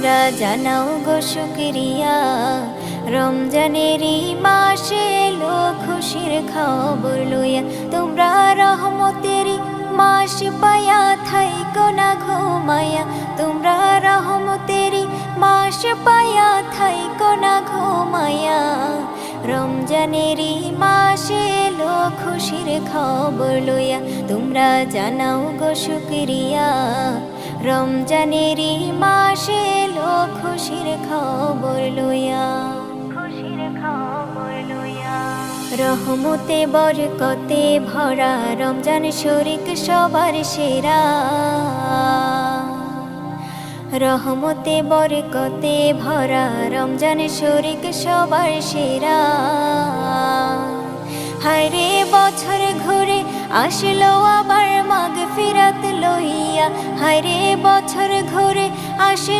তোমরা জানাও গো শুকরিয়া। রমজানেরই মাসে এলো খুশির খবর লইয়া, তোমরা রহমতেরই মাস পায়া থাইকো না ঘুমায়া, তোমরা রহমতেরই মাস পায়া থাইকো না ঘুমায়া। রমজানেরই মাসে এলো খুশির খবর লইয়া, তোমরা জানাও গো শুকরিয়া। রমজানেরই মাসে এলো খুশির খবর লইয়া, খুশির খবর লইয়া। রহমতে বরকতে ভরা রমজান শরীক সবার সেরা, রহমতে বরকতে ভরা রমজান শরীক সবার সেরা। হায়রে বছর ঘুরে আসলো আবার মাগফিরাত লইয়া, হায়রে বছর ঘুরে আসলো